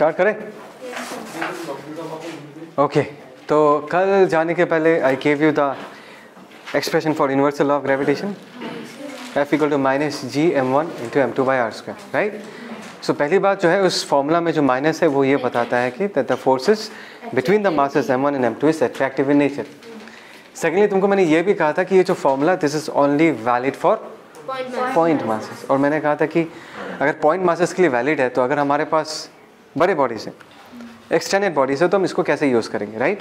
Start करें? Okay, तो कल जाने के पहले I gave you the expression for universal law of gravitation, F = -gm1 × m2/r², right? So पहली बात जो है उस फॉर्मूला में जो माइनस है वो ये बताता है कि the forces between the masses m1 and m2 is attractive in nature. Secondly तुमको मैंने ये भी कहा था कि ये जो formula this is only valid for point masses, और मैंने कहा था कि अगर पॉइंट मासेस के लिए वैलिड है तो अगर हमारे पास बड़े बॉडीज है, एक्सटेंडेड बॉडीज है, तो हम इसको कैसे यूज़ करेंगे, राइट?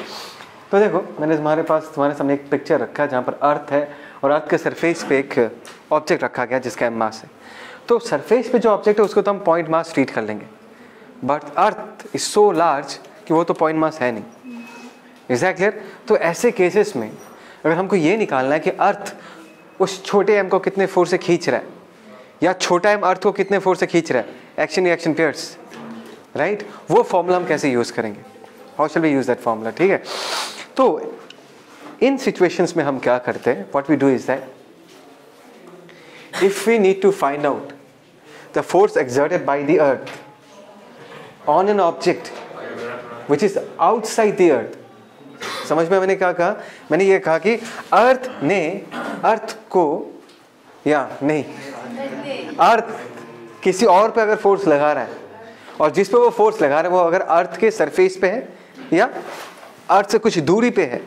तो देखो मैंने तुम्हारे सामने एक पिक्चर रखा है जहाँ पर अर्थ है और अर्थ के सरफेस पे एक ऑब्जेक्ट रखा गया जिसका m मास है। तो सरफेस पे जो ऑब्जेक्ट है उसको तो हम पॉइंट मास ट्रीट कर लेंगे, but earth is so large कि वो तो पॉइंट मास है नहीं। Is that clear? तो ऐसे केसेस में अगर हमको ये निकालना है कि अर्थ उस छोटे m को कितने फोर्स से खींच रहा है या छोटा m अर्थ को कितने फोर्स से खींच रहा है, एक्शन रिएक्शन पेयर्स, राइट? वो फॉर्मूला हम कैसे यूज़ करेंगे, how shall we use that formula, ठीक है? तो इन सिचुएशंस में हम क्या करते हैं, what we do is that if we need to find out the force exerted by the earth on an object which is outside the earth, समझ में मैंने क्या कहा? मैंने ये कहा कि अर्थ ने अर्थ को या नहीं, अर्थ किसी और पे अगर फोर्स लगा रहा है और जिस पे वो फोर्स लगा रहा है वो अगर अर्थ के सरफेस पे है या अर्थ से कुछ दूरी पे है,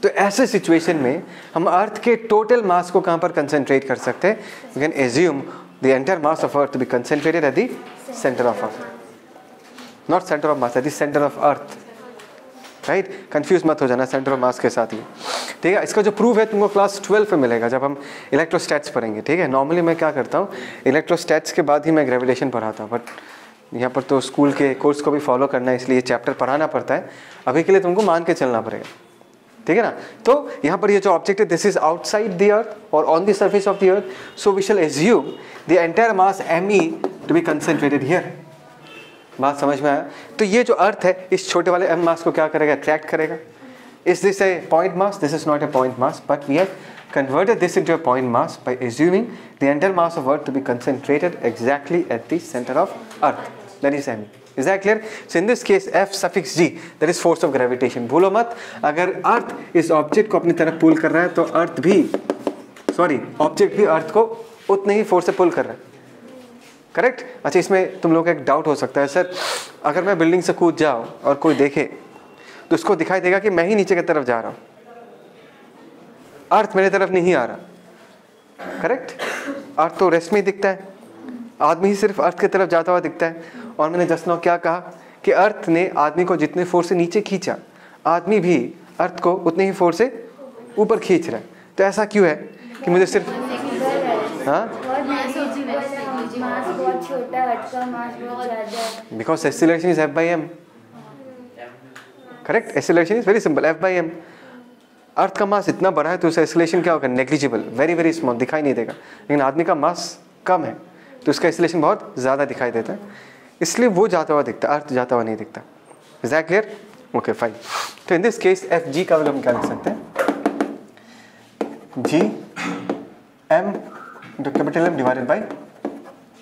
तो ऐसे सिचुएशन में हम अर्थ के टोटल मास को कहाँ पर कंसंट्रेट कर सकते हैं? We can assume the entire mass of earth to be concentrated at the centre of earth, not centre of mass, at the centre of earth, right? Confuse मत हो जाना सेंटर ऑफ मास के साथ ही, ठीक है? इसका जो प्रूफ है तुमको क्लास 12 में मिलेगा जब हम इलेक्ट्रोस्टैट्स पढ़ेंगे, ठीक है? नॉर्मली मैं क्या करता हूँ, इलेक्ट्रोस्टैट्स के बाद ही मैं ग्रेविटेशन पढ़ाता हूँ, बट यहाँ पर तो स्कूल के कोर्स को भी फॉलो करना है इसलिए चैप्टर पढ़ाना पड़ता है। अभी के लिए तुमको मान के चलना पड़ेगा, ठीक है ना? तो यहाँ पर ये जो ऑब्जेक्ट है this is outside the earth और on the surface of the earth, so we shall assume the entire mass me to be concentrated here. बात समझ में आया? तो ये जो अर्थ है इस छोटे वाले m मास को क्या करेगा? अट्रैक्ट करेगा। Is this a point mass? This is not a point mass, but we have converted this into a point mass by assuming the entire mass of earth to be concentrated exactly at the center of earth, that is me. Is that clear? So in this case F(g) that is force of gravitation। भूलो मत, अगर अर्थ इस object को अपनी तरफ पुल कर रहा है तो अर्थ भी ऑब्जेक्ट भी अर्थ को उतने ही फोर्स से पुल कर रहा है, करेक्ट? अच्छा, इसमें तुम लोग का एक डाउट हो सकता है, सर अगर मैं बिल्डिंग से कूद जाऊँ और कोई देखे तो उसको दिखाई देगा कि मैं ही नीचे की तरफ जा रहा हूँ, अर्थ मेरे तरफ नहीं आ रहा, करेक्ट? अर्थ तो रेस्ट में ही दिखता है, आदमी ही सिर्फ अर्थ की तरफ जाता हुआ दिखता है। और मैंने जस्ट नाउ क्या कहा कि अर्थ ने आदमी को जितने फोर्स से नीचे खींचा, आदमी भी अर्थ को उतने ही फोर्स से ऊपर खींच रहा है। तो ऐसा क्यों है कि मुझे सिर्फ because acceleration is F/m, correct? Acceleration is very simple, F/m। अर्थ का मास इतना बड़ा है तो उसका एक्सीलरेशन क्या होगा? नेग्लिजिबल, वेरी वेरी स्मॉल, दिखाई नहीं देगा। लेकिन आदमी का मास कम है तो उसका एक्सीलरेशन बहुत ज़्यादा दिखाई देता है, इसलिए वो जाता हुआ दिखता है, अर्थ जाता हुआ नहीं दिखता। Is that clear? Okay fine. तो इन दिस केस Fg का वैल्यू हम क्या लिख सकते हैं? Gm capital M divided by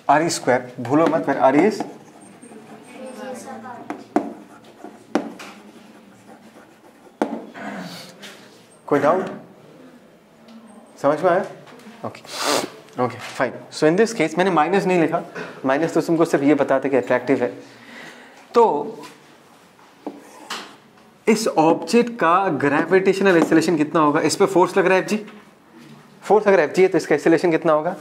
Re²। भूलो मत, फिर Re इज कोई डाउट? समझ में आया? Okay fine. So in this case मैंने माइनस नहीं लिखा, माइनस तो तुमको सिर्फ ये बताते कि अट्रैक्टिव है। तो इस ऑब्जेक्ट का ग्रेविटेशनल एक्सीलरेशन कितना होगा? इस पे फोर्स लग रहा है Fg, फोर्स अगर Fg है तो इसका एक्सीलरेशन कितना होगा?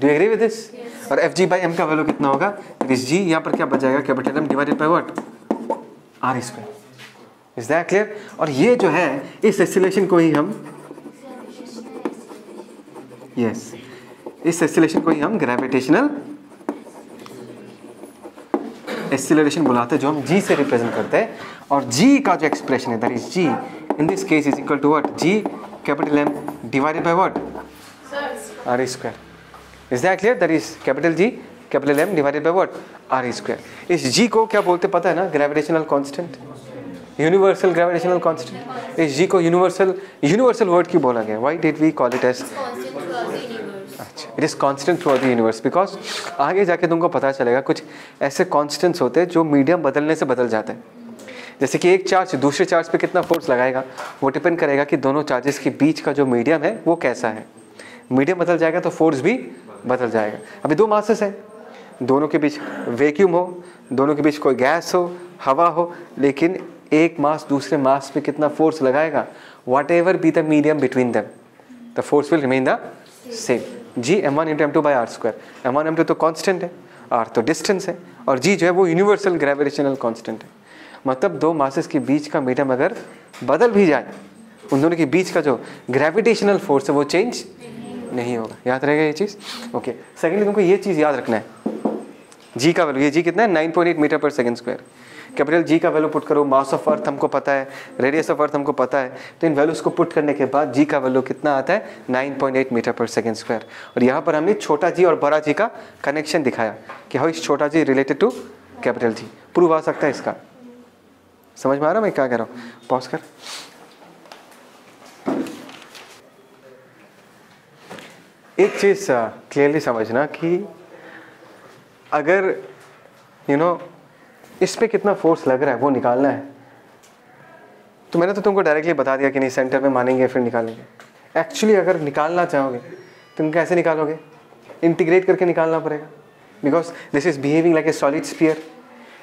Do you agree with this? और Fg/m का वैल्यू कितना होगा? दिस g यहाँ पर क्या बच जाएगा? Capital M divided by what? R²। Is that clear? और ये जो है इस एक्सीलरेशन को ही हम इस एक्सीलरेशन को ही हम ग्रेविटेशनल एक्सीलरेशन बुलाते हैं, जो हम g से रिप्रेजेंट करते हैं। और g का जो एक्सप्रेशन है that is g in this case is equal to what? g capital M divided by what? R²। Is that clear? That is capital G capital M divided by what? R²। इस g को क्या बोलते पता है ना? Gravitational constant, universal gravitational constant. इस g को universal word क्यों बोला गया? Why did we call it as? अच्छा, it is constant throughout the universe, because आगे जाके तुमको पता चलेगा कुछ ऐसे कांस्टेंट्स होते हैं जो मीडियम बदलने से बदल जाते हैं। जैसे कि एक चार्ज दूसरे चार्ज पे कितना फोर्स लगाएगा वो डिपेंड करेगा कि दोनों चार्जेस के बीच का जो मीडियम है वो कैसा है। मीडियम बदल जाएगा तो फोर्स भी बदल जाएगा। अभी दो मासेस हैं, दोनों के बीच वैक्यूम हो, दोनों के बीच कोई गैस हो, हवा हो, लेकिन एक मास दूसरे मास पे कितना फोर्स लगाएगा, whatever be the medium between them, the force will remain the same. G m1 into m2 by R square. m1 m2 तो कांस्टेंट है, r तो डिस्टेंस है, और g जो है वो यूनिवर्सल ग्रेविटेशनल कांस्टेंट है। मतलब दो मासेस के बीच का मीडियम अगर बदल भी जाए, उन दोनों के बीच का जो ग्रेविटेशनल फोर्स है वो चेंज नहीं होगा। याद रहेगा ये चीज़? ओके। सेकेंडली तुमको ये चीज़ याद रखना है, जी का वैल्यू, ये जी कितना है 9.8 मीटर पर सेकेंड स्क्वायर। कैपिटल जी का वैल्यू पुट करो, मास ऑफ अर्थ हमको पता है, रेडियस ऑफ अर्थ हमको पता है, तो इन वैल्यूज को पुट करने के बाद जी का वैल्यू कितना आता है 9.8 मीटर पर सेकेंड स्क्वायर। और यहाँ पर हमने छोटा जी और बड़ा जी का कनेक्शन दिखाया कि हाउ इस छोटा g related to capital G. Prove आ सकता है इसका। समझ में आ रहा मैं क्या कह रहा हूँ? पॉज कर। एक चीज़ क्लियरली समझना कि अगर इस पे कितना फोर्स लग रहा है वो निकालना है, तो मैंने तो तुमको डायरेक्टली बता दिया कि नहीं सेंटर पे मानेंगे फिर निकालेंगे। एक्चुअली अगर निकालना चाहोगे तुम कैसे निकालोगे? इंटीग्रेट करके निकालना पड़ेगा, because this is behaving like a solid sphere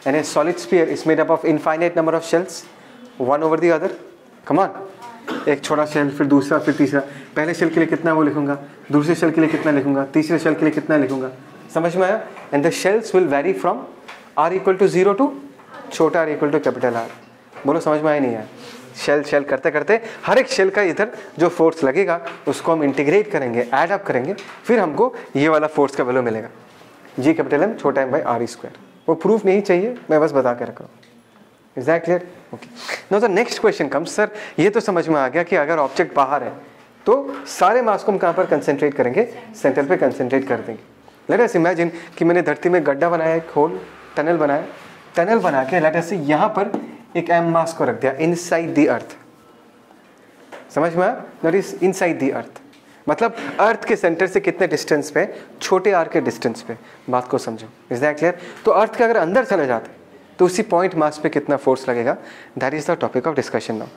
and A solid sphere is made up of infinite number of shells, one over the other. Come on, एक छोटा शेल, फिर दूसरा, फिर तीसरा। पहले शेल के लिए कितना वो लिखूंगा, दूसरे शेल के लिए कितना लिखूंगा, तीसरे शेल के लिए कितना लिखूंगा। समझ में आया? And the shells will vary from r equal to 0 to छोटा r equal to capital R। बोलो समझ में आया नहीं आया? शेल शेल करते करते हर एक शेल का इधर जो फोर्स लगेगा उसको हम इंटीग्रेट करेंगे, ऐड अप करेंगे, फिर हमको ये वाला फोर्स का वैल्यू मिलेगा, जी कैपिटल M छोटा m बाई r स्क्वायर। वो प्रूफ नहीं चाहिए, मैं बस बता के रख रहा हूँ। Is that clear? Okay. Now the next question comes, sir ये तो समझ में आ गया कि अगर ऑब्जेक्ट बाहर है तो सारे मास को हम कहाँ पर कंसंट्रेट करेंगे? सेंटर पे कंसंट्रेट कर देंगे। लेट अस इमेजिन कि मैंने धरती में गड्ढा बनाया, एक होल टनल बनाया, टनल बना के लेट अस से यहाँ पर एक m मास को रख दिया इनसाइड द अर्थ। समझ में आया? दैट इज इनसाइड द अर्थ, मतलब अर्थ के सेंटर से कितने डिस्टेंस पे? छोटे r के डिस्टेंस पे। बात को समझो। Is that clear? तो अर्थ के अगर अंदर चले जाते तो उसी पॉइंट मास पे कितना फोर्स लगेगा, that is the topic of discussion now.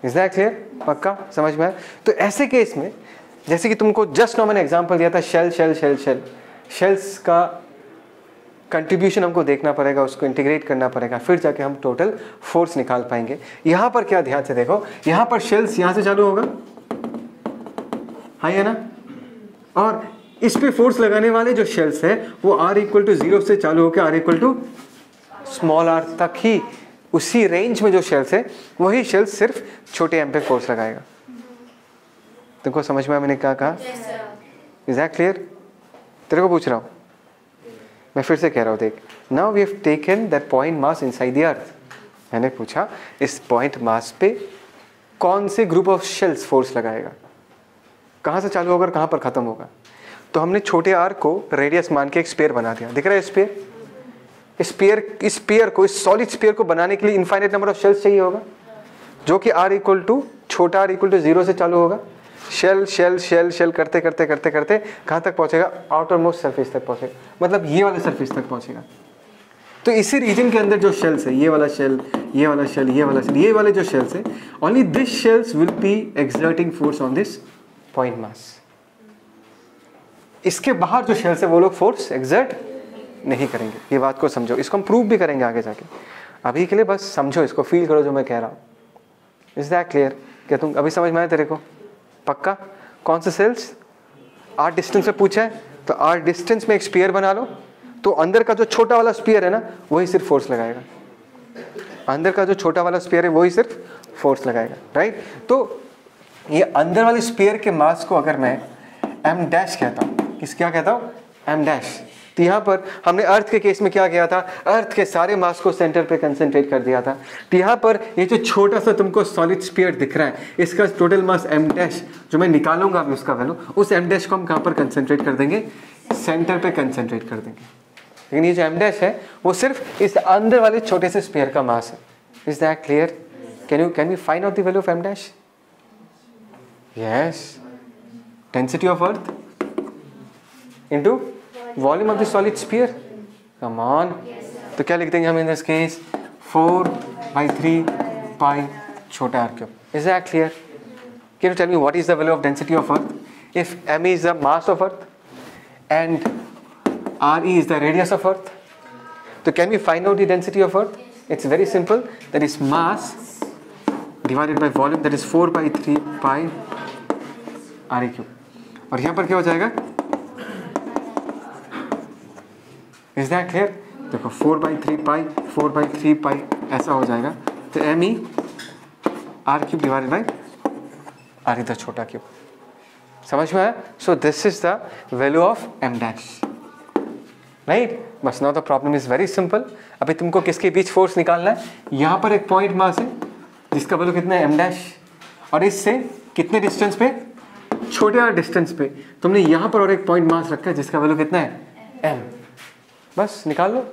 Is that clear? पक्का समझ में आया? तो ऐसे केस में जैसे कि तुमको जस्ट नाउ मैंने एग्जांपल दिया था shell shell shell shell, shells का कंट्रीब्यूशन हमको देखना पड़ेगा, उसको इंटीग्रेट करना पड़ेगा, फिर जाके हम टोटल फोर्स निकाल पाएंगे। यहाँ पर क्या ध्यान से देखो, यहाँ पर शेल्स यहाँ से चालू होगा, हाँ है ना, और इस पे फोर्स लगाने वाले जो शेल्स है वो r इक्वल टू 0 से चालू होकर r equal to small r तक ही, उसी रेंज में जो शेल्स है वही शेल्स सिर्फ छोटे m पे फोर्स लगाएगा। तुमको समझ में आया मैंने क्या कहा? Is that clear? तेरे को पूछ रहा हूँ, मैं फिर से कह रहा हूँ, देख। Now we have taken that point mass inside the earth. मैंने पूछा इस पॉइंट मास पे कौन से ग्रुप ऑफ शेल्स फोर्स लगाएगा, कहाँ से चालू होगा और कहाँ पर खत्म होगा। तो हमने छोटे r को रेडियस मान के एक स्फीयर बना दिया। दिख रहा है स्फीयर? इस स्फीयर को, इस सॉलिड स्फीयर को बनाने के लिए इनफाइनाइट नंबर ऑफ शेल्स चाहिए होगा, जो कि r इक्वल टू छोटा r इक्वल टू 0 से चालू होगा। शेल शेल शेल शेल करते करते करते करते कहाँ तक पहुँचेगा? आउटर मोस्ट सरफेस तक पहुँचेगा, मतलब ये वाले सरफेस तक पहुँचेगा। तो इसी रीजन के अंदर जो शेल्स है, ये वाला शेल, ये वाला शेल, ये वाला शेल, ये वाले जो शेल्स है, only this shells will be exerting force on this point mass. इसके बाहर जो शेल्स है वो लोग फोर्स एक्सर्ट नहीं करेंगे। ये बात को समझो, इसको हम प्रूव भी करेंगे आगे जाके। अभी के लिए बस समझो, इसको फील करो जो मैं कह रहा हूँ। Is that clear? क्या तुम अभी समझ में आया तेरे को? पक्का? कौन से सेल्स? r डिस्टेंस पे पूछा है तो r डिस्टेंस में एक स्फीयर बना लो, तो अंदर का जो छोटा वाला स्फीयर है ना वही सिर्फ फोर्स लगाएगा। अंदर का जो छोटा वाला स्फीयर है वही सिर्फ फोर्स लगाएगा, राइट? तो ये अंदर वाले स्फीयर के मास को अगर मैं m डैश कहता हूँ, किस क्या कहता हूँ? m dash. तो यहाँ पर हमने अर्थ के केस में क्या किया था? अर्थ के सारे मास को सेंटर पे कंसंट्रेट कर दिया था। तो यहाँ पर ये जो छोटा सा तुमको सॉलिड स्फीयर दिख रहा है, इसका टोटल मास m डैश जो मैं निकालूंगा अभी उसका वैल्यू, उस m डैश को हम कहाँ पर कंसंट्रेट कर देंगे? सेंटर पे कंसंट्रेट कर देंगे। लेकिन ये जो m डैश है वो सिर्फ इस अंदर वाले छोटे से स्फीयर का मास है। Is that clear? Can we find out the value of m dash? Yes, density of earth into volume of the solid sphere. Come on, तो क्या लिख देंगे हम इन दिस केस 4/3 पाई छोटा r cube. Is that clear? Can you tell me what is the value of density of earth? If m is the mass of earth and re is the radius of earth, so can we find out the density of earth? It's very simple, that is mass divided by volume, that is 4/3 pi re cube। और यहाँ पर क्या हो जाएगा? Is that clear? देखो 4/3 pi 4/3 pi ऐसा हो जाएगा, तो me r cube divided by r इधर छोटा क्यूब। समझ में आया? So this is the value of m dash, right? बस now the problem is very simple. अभी तुमको किसके बीच फोर्स निकालना है? यहाँ पर एक पॉइंट मास है जिसका वैल्यू कितना है m डैश, और इससे कितने डिस्टेंस पे? छोटे डिस्टेंस पे तुमने यहाँ पर और एक पॉइंट मास रखा है जिसका वैल्यू कितना है m। बस निकाल लो।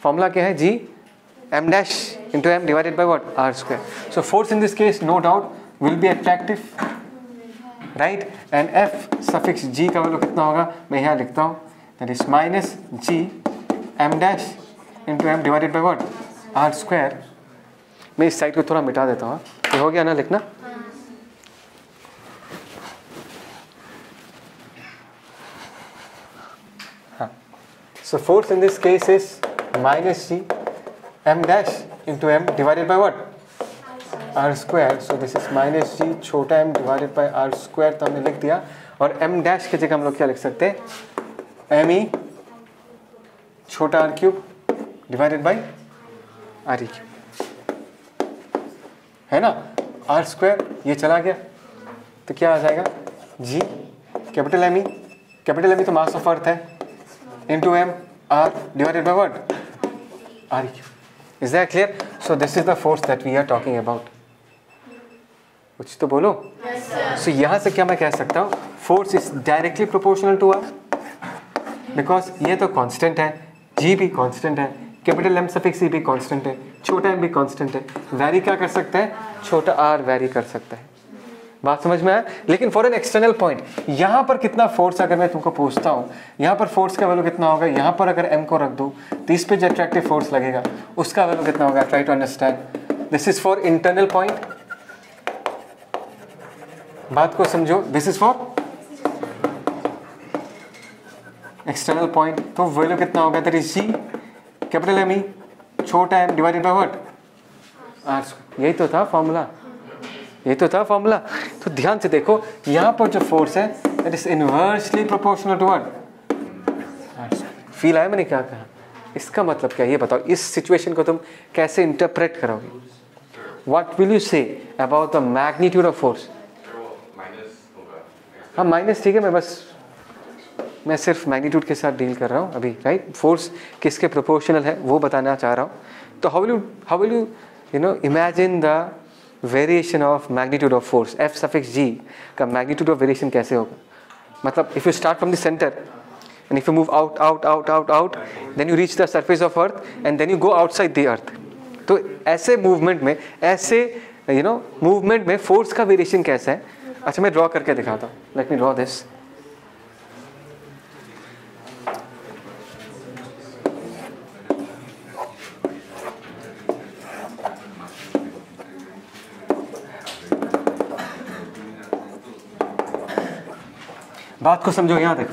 फॉर्मूला क्या है? g m dash into m divided by what? r square. So force in this case no doubt will be attractive, right? And f suffix g का वैल्यू कितना होगा? मैं यहाँ लिखता हूँ, that is minus g m dash into m divided by what? r square. मैं इस side को थोड़ा मिटा देता हूँ, ये हो गया ना लिखना? हाँ, सो force in this case is minus g m dash into m divided by what? r square. So this is minus g छोटा m divided by r square, तो हमने लिख दिया। और m डैश की जगह हम लोग क्या लिख सकते हैं? m e छोटा r cube divided by r e cube, है ना? r स्क्वायर ये चला गया, तो क्या आ जाएगा? g कैपिटल m e तो मास ऑफ अर्थ है, into m r divided by what? r e cube. Is that clear? So this is the force that we are talking about. कुछ तो बोलो। सो यहाँ से क्या मैं कह सकता हूँ? Force is directly proportional to R, because ये तो कांस्टेंट है, जी भी कांस्टेंट है, कैपिटल एम सफिक्स ई भी कांस्टेंट है, छोटा एम भी कांस्टेंट है। वैरी क्या कर सकता है? छोटा आर वैरी कर सकता है। बात समझ में आया? लेकिन फॉर एन एक्सटर्नल पॉइंट, यहाँ पर कितना फोर्स अगर मैं तुमको पूछता हूँ, यहाँ पर फोर्स का वैल्यू कितना होगा? यहाँ पर अगर एम को रख दूँ तो इस पे जो अट्रैक्टिव फोर्स लगेगा उसका वैल्यू कितना होगा? Try to understand. This is for internal point, बात को समझो। This is for external point, तो वैल्यू कितना होगा? That is g capital M e छोटा M divided by what? R square. यही तो था फॉर्मूला, यही तो था फॉर्मूला। तो ध्यान से देखो, यहाँ पर जो फोर्स है that is inversely proportional to what? R square. Feel आया मैंने क्या कहा? इसका मतलब क्या? ये बताओ, इस सिचुएशन को तुम कैसे इंटरप्रेट करोगे? What will you say about the magnitude of force? हाँ माइनस, ठीक है, मैं सिर्फ मैग्नीट्यूड के साथ डील कर रहा हूँ अभी, राइट? फोर्स किसके प्रोपोर्शनल है वो बताना चाह रहा हूँ। तो how will you know imagine the variation of magnitude of force? F suffix G का मैग्नीट्यूड ऑफ वेरिएशन कैसे होगा? मतलब if you start from the centre and if you move out out out out out, then you reach the surface of earth and then you go outside the earth. तो ऐसे movement में, ऐसे movement में force का variation कैसा है? अच्छा मैं ड्रॉ करके दिखाता हूँ। Let me draw this. बात को समझो, यहाँ देखो,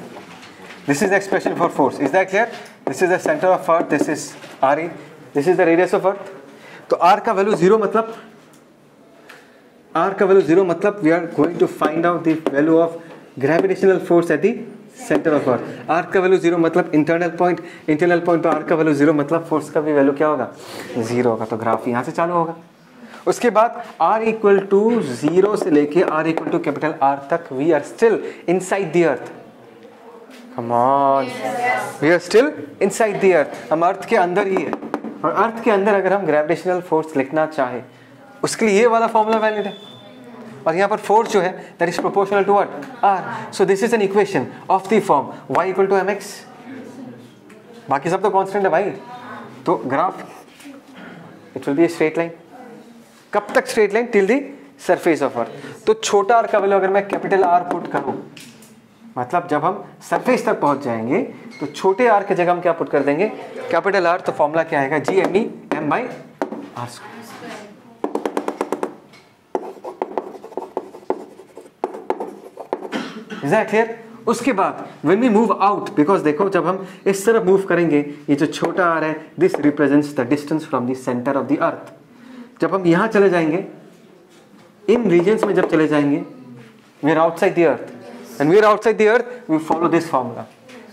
this is the expression for force. Is that clear? This is the centre of earth, this is R E, this is the radius of earth. तो आर का वैल्यू जीरो मतलब, R का value zero मतलब we are going to find out the value of gravitational force at the centre of earth. R का value zero मतलब internal point पे R का value zero मतलब फोर्स का भी वैल्यू क्या होगा? जीरो होगा। तो ग्राफ यहाँ से चालू होगा। उसके बाद R इक्वल टू जीरो से लेके R equal to capital R तक we are still inside the earth. Come on, we are still inside the earth. हम अर्थ के अंदर ही है, और अर्थ के अंदर अगर हम ग्रेविटेशनल फोर्स लिखना चाहे उसके लिए ये वाला फॉर्मूला वैलिड है। और यहाँ पर फोर्स जो है that is proportional to what? R. So this is an equation of the form y equal to mx। बाकी सब तो कांस्टेंट है भाई। तो graph it will be a straight line. कब तक straight line? Till the surface of earth. तो छोटा r का वैल्यू अगर मैं कैपिटल R पुट करूँ, मतलब जब हम सरफेस तक पहुंच जाएंगे तो छोटे आर की जगह हम क्या पुट कर देंगे, कैपिटल आर, तो फॉर्मूला क्या आएगा, G M E M by R square. Is that clear? उसके बाद when we move out, because देखो जब हम इस तरफ मूव करेंगे, ये जो छोटा आर है this represents the distance from the centre of the अर्थ। जब हम यहां चले जाएंगे, इन रीजन्स में जब चले जाएंगे, we are outside the earth, and we are outside the earth, we follow this formula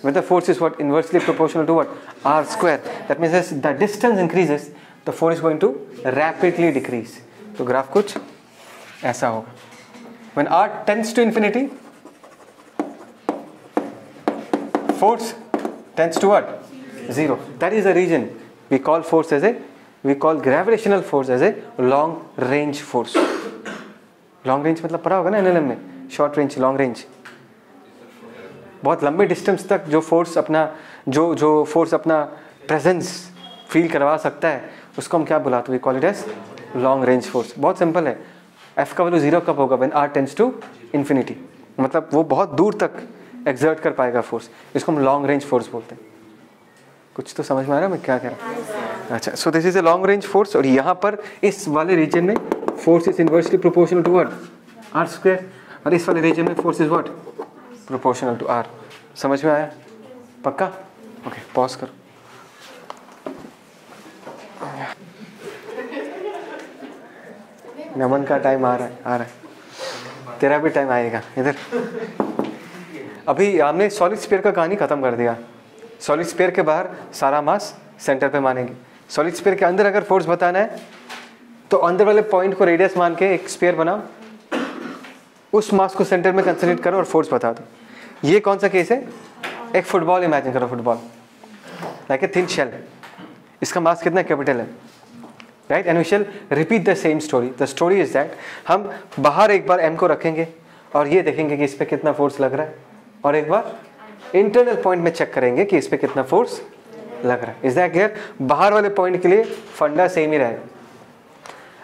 where the force is what, inversely proportional to what, r square. That means as the distance increases the force is going to rapidly decrease. तो graph कुछ ऐसा होगा, when r tends to infinity force tends to what, 0. That is the region we call force as a, we call gravitational force as a long range force. long range मतलब पढ़ा होगा ना NLM में, short range, long range, बहुत लंबे distance तक जो force अपना जो फोर्स अपना प्रेजेंस फील करवा सकता है उसको हम क्या बुलाते हैं, we call it as long range force. बहुत सिंपल है, एफ का वैल्यू 0 कब होगा, when R tends to infinity, मतलब वो बहुत दूर तक एक्सर्ट कर पाएगा फोर्स, इसको हम लॉन्ग रेंज फोर्स बोलते हैं। कुछ तो समझ में आ रहा है मैं क्या कह रहा हूँ? अच्छा, so this is a long range force, और यहाँ पर इस वाले रीजन में force is inversely proportional to what, R square, और इस वाले रीजन में force is what, proportional to R. समझ में आया? पक्का? ओके, पॉज करो। नमन का टाइम आ रहा है, तेरा भी टाइम आएगा। इधर अभी हमने सॉलिड स्फीयर का कहानी खत्म कर दिया। सॉलिड स्फीयर के बाहर सारा मास सेंटर पे मानेंगे, सॉलिड स्फीयर के अंदर अगर फोर्स बताना है तो अंदर वाले पॉइंट को रेडियस मान के एक स्फीयर बनाओ, उस मास को सेंटर में कंसंट्रेट करो और फोर्स बता दो। ये कौन सा केस है, एक फुटबॉल इमेजिन करो, football like a thin shell, इसका मास कितना कैपिटल है, right, and we shall repeat the same story. The story is that हम बाहर एक बार एम को रखेंगे और ये देखेंगे कि इस पर कितना फोर्स लग रहा है, और एक बार इंटरनल पॉइंट में चेक करेंगे कि इस पर कितना फोर्स लग रहा है। Is that clear? बाहर वाले पॉइंट के लिए फंडा सेम ही रहेगा।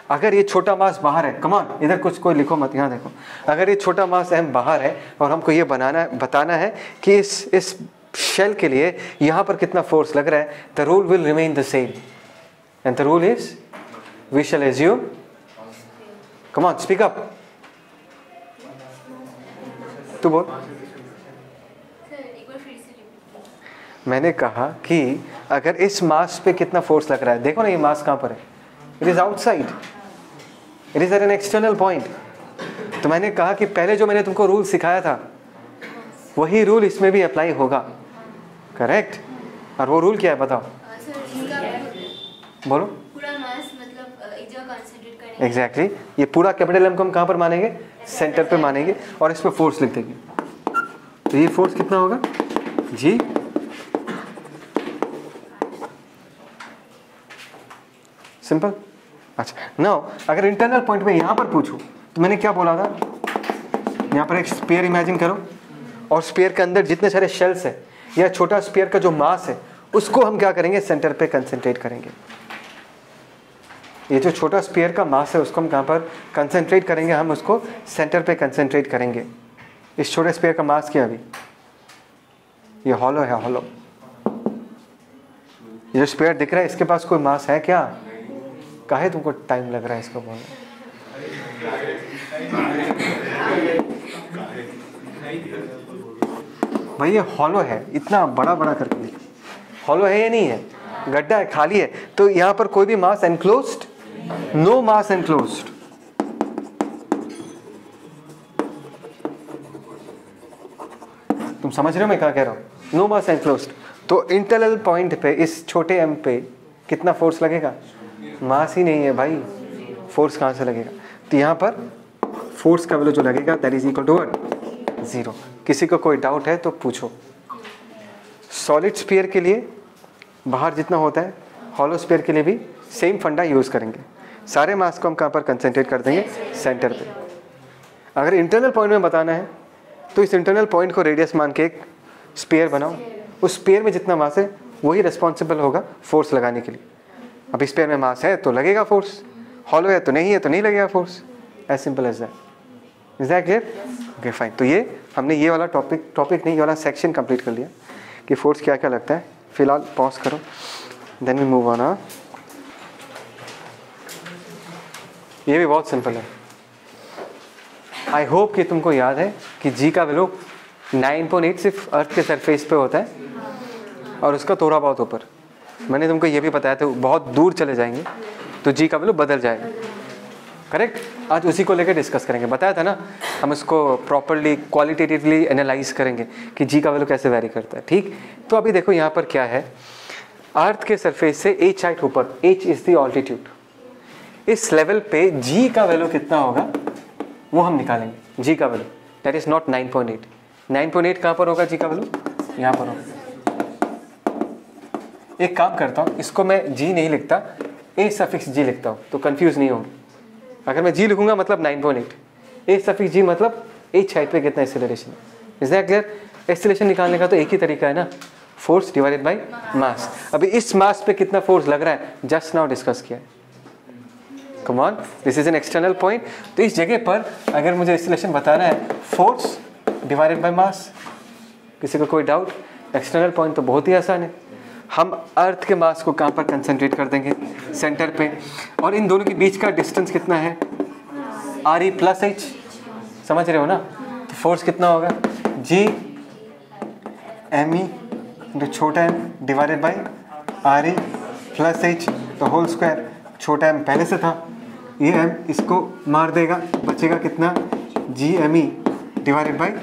अगर ये छोटा मास बाहर है, कमान इधर कुछ कोई लिखो मत, यहाँ देखो, अगर ये छोटा मास एम बाहर है और हमको ये बताना है कि इस शेल के लिए यहाँ पर कितना फोर्स लग रहा है, the rule will remain the same, and the rule is we shall assume, come on speak up, तू बोल। मैंने कहा कि अगर इस मास पे कितना फोर्स लग रहा है, देखो ना ये मास कहाँ पर है, it is outside, it is at an external point. तो मैंने कहा कि पहले जो मैंने तुमको रूल सिखाया था वही रूल इसमें भी अप्लाई होगा, करेक्ट? और वो रूल क्या है बताओ? बोलो। पूरा मास मतलब एक जगह कंसंट्रेट करेंगे। एग्जैक्टली, ये पूरा कैपिटल एम को हम कहाँ पर मानेंगे, सेंटर पे मानेंगे, और इस पर फोर्स लिख देंगे। तो ये फोर्स कितना होगा जी, सिंपल। अच्छा, नाउ अगर इंटरनल पॉइंट में यहाँ पर पूछूं तो मैंने क्या बोला था, यहाँ पर एक स्फीयर इमेजिन करो और स्फीयर के अंदर जितने सारे शेल्स है या छोटा स्फीयर का जो मास है उसको हम क्या करेंगे, सेंटर पे कंसंट्रेट करेंगे। ये जो छोटा स्फीयर का मास है उसको हम कहाँ पर कंसंट्रेट करेंगे, हम उसको सेंटर पे कंसंट्रेट करेंगे। इस छोटे स्फीयर का मास क्या, अभी ये हॉलो है, हॉलो, ये जो स्फीयर दिख रहा है इसके पास कोई मास है क्या? काहे तुमको टाइम लग रहा है इसको बोलने? भाई ये हॉलो है, इतना बड़ा बड़ा करके लिखो, हॉलो है या नहीं है, गड्ढा है, खाली है, तो यहाँ पर कोई भी मास एनक्लोज्ड, नो मास एनक्लोज्ड। तुम समझ रहे हो मैं क्या कह रहा हूँ? नो मास एनक्लोज्ड। तो इंटरनल पॉइंट पे इस छोटे एम पे कितना फोर्स लगेगा, मास ही नहीं है भाई, फोर्स कहाँ से लगेगा? तो यहाँ पर फोर्स का वैल्यू जो लगेगा that is equal to what, 0। किसी को कोई डाउट है तो पूछो। सॉलिड स्फीयर के लिए बाहर जितना होता है, हॉलो स्फीयर के लिए भी सेम फंडा यूज़ करेंगे। सारे मास को हम कहाँ पर कंसंट्रेट कर देंगे, सेंटर पे। अगर इंटरनल पॉइंट में बताना है तो इस इंटरनल पॉइंट को रेडियस मान के एक स्फीयर बनाओ, उस स्फीयर में जितना मास है वही रिस्पॉन्सिबल होगा फोर्स लगाने के लिए। अब इस स्फीयर में मास है तो लगेगा फोर्स, हॉलो है तो नहीं लगेगा force, as simple as that. Is that clear? Okay fine. तो ये हमने ये वाला टॉपिक नहीं, ये वाला सेक्शन कंप्लीट कर लिया कि फोर्स क्या क्या लगता है। फिलहाल पॉज करो, देन वी मूव ऑन। ये भी बहुत सिंपल है। आई होप कि तुमको याद है कि जी का वैल्यू 9.8 सिर्फ अर्थ के सरफेस पे होता है और उसका थोड़ा बहुत ऊपर। मैंने तुमको ये भी बताया था बहुत दूर चले जाएंगे तो जी का वैल्यू बदल जाएगा, करेक्ट। आज उसी को लेकर डिस्कस करेंगे, बताया था ना, हम इसको प्रॉपरली क्वालिटेटिवली एनालाइज करेंगे कि जी का वैल्यू कैसे वैरी करता है, ठीक। तो अभी देखो यहाँ पर क्या है, अर्थ के सरफेस से h हाइट ऊपर, h इज द ऑल्टीट्यूड, इस लेवल पे जी का वैल्यू कितना होगा वो हम निकालेंगे। जी का वैल्यू दैट इज नॉट 9.8। 9.8 कहाँ पर होगा जी का वैल्यू? यहाँ पर होगा। एक काम करता हूँ, इसको मैं जी नहीं लिखता, ए सफिक्स जी लिखता हूँ तो कंफ्यूज नहीं होंगे। अगर मैं जी लिखूंगा मतलब 9.8, ए सफिक्स जी मतलब h हाइट पे कितना एक्सेलरेशन है। Is that clear? एक्सेलरेशन निकालने का तो एक ही तरीका है ना, फोर्स डिवाइडेड बाय मास। अभी इस मास पे कितना फोर्स लग रहा है जस्ट नाउ डिस्कस किया है। Come on, this is N external point. तो इस जगह पर अगर मुझे एक्सेलरेशन बताना है, फोर्स डिवाइडेड बाय मास। किसी को कोई डाउट? एक्सटर्नल पॉइंट तो बहुत ही आसान है। हम अर्थ के मास को कहाँ पर कंसंट्रेट कर देंगे? सेंटर पे। और इन दोनों के बीच का डिस्टेंस कितना है? आर ई प्लस एच, समझ रहे हो ना? तो फोर्स कितना होगा? जी एम ई जो छोटा M divided by R E plus H the whole square. छोटा एम पहले से था, ये एम इसको मार देगा, बचेगा कितना? G M E divided by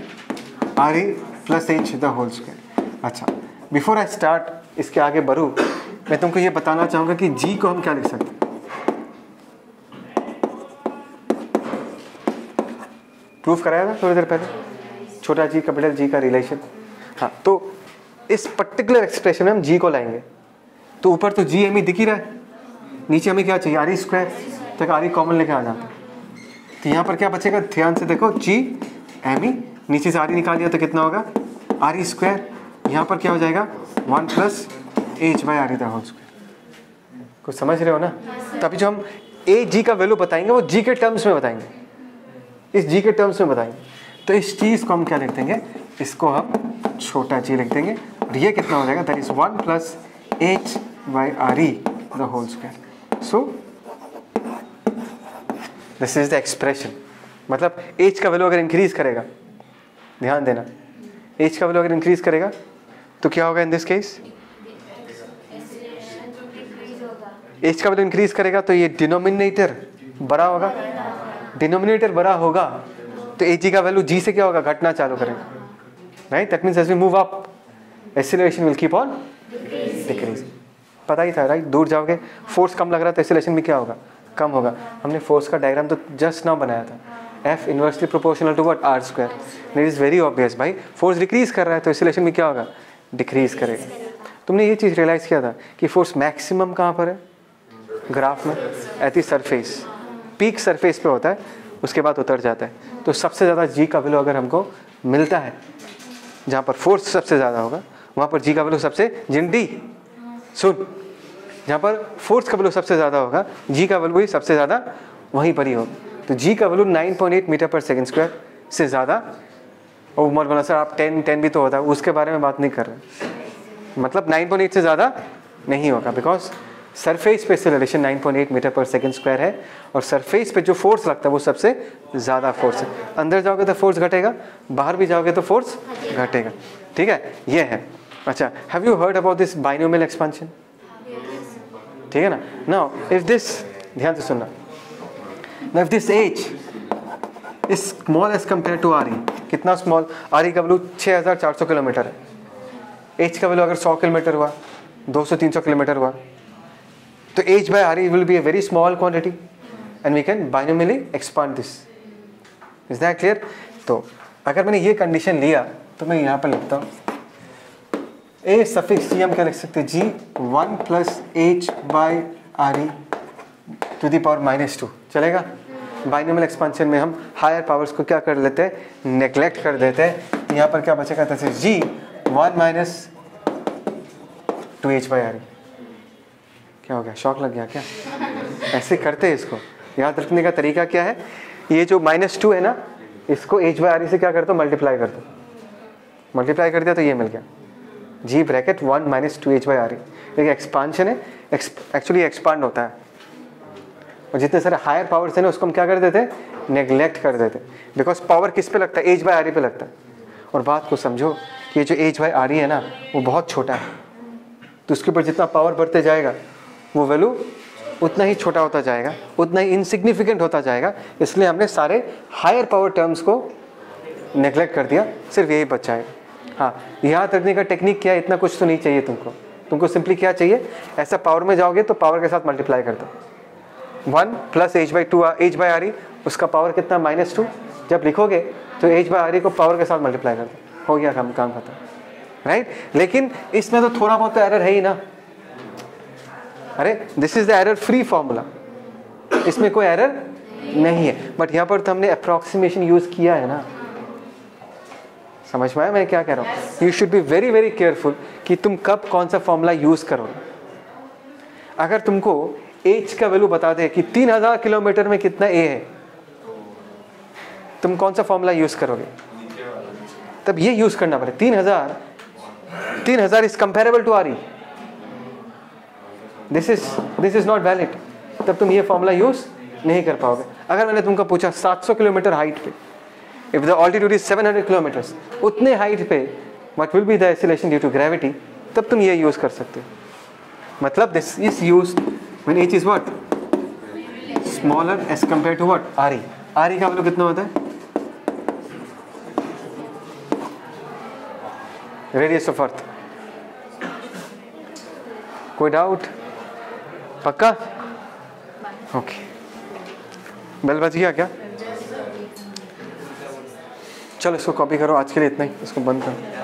R E plus H the whole square. अच्छा, बिफोर आई स्टार्ट इसके आगे बढ़ूँ, मैं तुमको ये बताना चाहूँगा कि जी को हम क्या लिख सकते हैं। प्रूफ कराया था थोड़ी देर पहले, छोटा जी कैपिटल जी का रिलेशन। हाँ, तो इस पर्टिकुलर एक्सप्रेशन में हम जी को लाएंगे तो ऊपर तो जी एम ई दिख ही रहा है, नीचे हमें क्या चाहिए? आर ई स्क्वायर, तक आर ई कॉमन लेके आ जाता है। तो यहाँ पर क्या बचेगा? ध्यान से देखो, जी एम ई, नीचे से आर ई निकाल लिया तो कितना होगा? R E square. यहाँ पर क्या हो जाएगा? 1 plus H by R E the whole square. कुछ समझ रहे हो ना? तो अभी जो हम ए जी का वैल्यू बताएंगे वो जी के टर्म्स में बताएंगे, इस जी के टर्म्स में बताएंगे। तो इस चीज़ को हम क्या लिख देंगे? इसको हम छोटा जी लिख देंगे और ये कितना हो जाएगा? That is 1 plus H by R E the whole square. So this is the expression. मतलब एच का वैल्यू अगर इंक्रीज करेगा, ध्यान देना, एच का वैल्यू अगर इंक्रीज करेगा तो क्या होगा इन दिस केस? एच का वैल्यू इंक्रीज करेगा तो ये डिनोमिनेटर बड़ा होगा, डिनोमिनेटर बड़ा होगा तो एच जी का वैल्यू जी से क्या होगा? घटना चालू करेगा, right? That means as we move up acceleration will keep on decrease. पता ही था, राइट? दूर जाओगे, फोर्स कम लग रहा है तो एक्सीलरेशन भी क्या होगा? कम होगा। हमने फोर्स का डायग्राम तो जस्ट नाउ बनाया था, F inversely proportional to what? R square. It is very obvious भाई, फोर्स डिक्रीज कर रहा है तो एक्सीलरेशन भी क्या होगा? डिक्रीज करेगा। तुमने ये चीज़ रियलाइज़ किया था कि फोर्स मैक्सिमम कहाँ पर है ग्राफ में? At the surface, peak surface पे होता है, उसके बाद उतर जाता है। तो सबसे ज़्यादा जी का वैल्यू अगर हमको मिलता है जहाँ पर फोर्स सबसे ज़्यादा होगा, वहाँ पर जी का वैल्यू सबसे जिंदी सुन, जहाँ पर फोर्स का वैल्यू सबसे ज़्यादा होगा, जी का वैल्यू भी सबसे ज़्यादा वहीं पर ही होगा। तो जी का वैल्यू 9.8 मीटर पर सेकेंड स्क्वायर से ज़्यादा, और मत बोला सर आप 10 भी तो होता है, उसके बारे में बात नहीं कर रहे। मतलब 9.8 से ज़्यादा नहीं होगा, बिकॉज सरफेस पे एक्सेलरेशन 9.8 मीटर पर सेकेंड स्क्वायर है और सरफेस पे जो फोर्स लगता है वो सबसे ज़्यादा फोर्स है। अंदर जाओगे तो फोर्स घटेगा, बाहर भी जाओगे तो फोर्स घटेगा, ठीक है? ये है। अच्छा, have you heard about this binomial expansion? ठीक है ना? नाउ इफ दिस, ध्यान से सुनना, now if this H is small as compare to R E, कितना स्मॉल? आर ई का वैल्यू 6400 किलोमीटर है, एच का वैल्यू अगर 100 किलोमीटर हुआ, 200-300 किलोमीटर हुआ, तो H by R E will be a very small quantity and we can binomially expand this. Is that clear? तो अगर मैंने ये कंडीशन लिया तो मैं यहाँ पर लिखता हूँ ए सफिक्स जी, हम क्या लिख सकते हैं? G 1 plus H by R E to the power -2 चलेगा? बाइनोमियल एक्सपांशन में हम हायर पावर्स को क्या कर लेते हैं? नेग्लेक्ट कर देते हैं। यहाँ पर क्या बचेगा? जैसे जी 1 माइनस 2h बाई आर ई। क्या हो गया? शॉक लग गया क्या? ऐसे करते हैं इसको। याद रखने का तरीका क्या है? ये जो -2 है ना, इसको h बाई आर से क्या कर दो, मल्टीप्लाई कर दो, मल्टीप्लाई कर दिया तो ये मिल गया g bracket 1 minus 2h by R. एक एक्सपांशन है, एक्चुअली एक्सपांड होता है, और जितने सारे हायर पावर्स है ना उसको हम क्या कर देते, नेग्लेक्ट कर देते, बिकॉज पावर किस पे लगता है, h बाई आर पे लगता है। और बात को समझो कि ये जो h बाई आर है ना वो बहुत छोटा है, तो उसके ऊपर जितना पावर बढ़ते जाएगा वो वैल्यू उतना ही छोटा होता जाएगा, उतना ही इनसिग्निफिकेंट होता जाएगा। इसलिए हमने सारे हायर पावर टर्म्स को नेग्लेक्ट कर दिया, सिर्फ यही बचा है। हाँ, यहाँ तकने का टेक्निक क्या है, इतना कुछ तो नहीं चाहिए तुमको सिंपली क्या चाहिए, ऐसा पावर में जाओगे तो पावर के साथ मल्टीप्लाई कर दो, 1 plus h by two h by R, उसका पावर कितना -2, जब लिखोगे तो h बाई आर को पावर के साथ मल्टीप्लाई कर दो, हो गया काम खत्म, राइट। लेकिन इसमें तो थोड़ा बहुत तो एरर है ही ना, अरे this is the error free formula, इसमें कोई एरर नहीं है, बट यहाँ पर तो हमने अप्रॉक्सीमेशन यूज किया है ना, समझ में आया मैं क्या कह रहा हूँ। You should be very very careful कि तुम कब कौन सा फॉर्मूला यूज करोगे। अगर तुमको h का वैल्यू बता दे कि 3000 किलोमीटर में कितना a है, तुम कौन सा फॉर्मूला यूज करोगे, तब ये यूज करना पड़े, 3000 is comparable to R, this is not valid, तब तुम ये फॉर्मूला यूज नहीं कर पाओगे। अगर मैंने तुमको पूछा 700 किलोमीटर हाइट पे, if the altitude is 700 kilometres, उतने हाइट पे what will be the acceleration due to gravity, तब तुम ये यूज कर सकते हो। मतलब this is used when h is what, smaller as compare to what, R का वैल्यू कितना होता है, रेडियस ऑफ अर्थ। कोई डाउट, पक्का, ओके। बेल बज गया क्या, चलो इसको कॉपी करो, आज के लिए इतना ही, इसको बंद करो।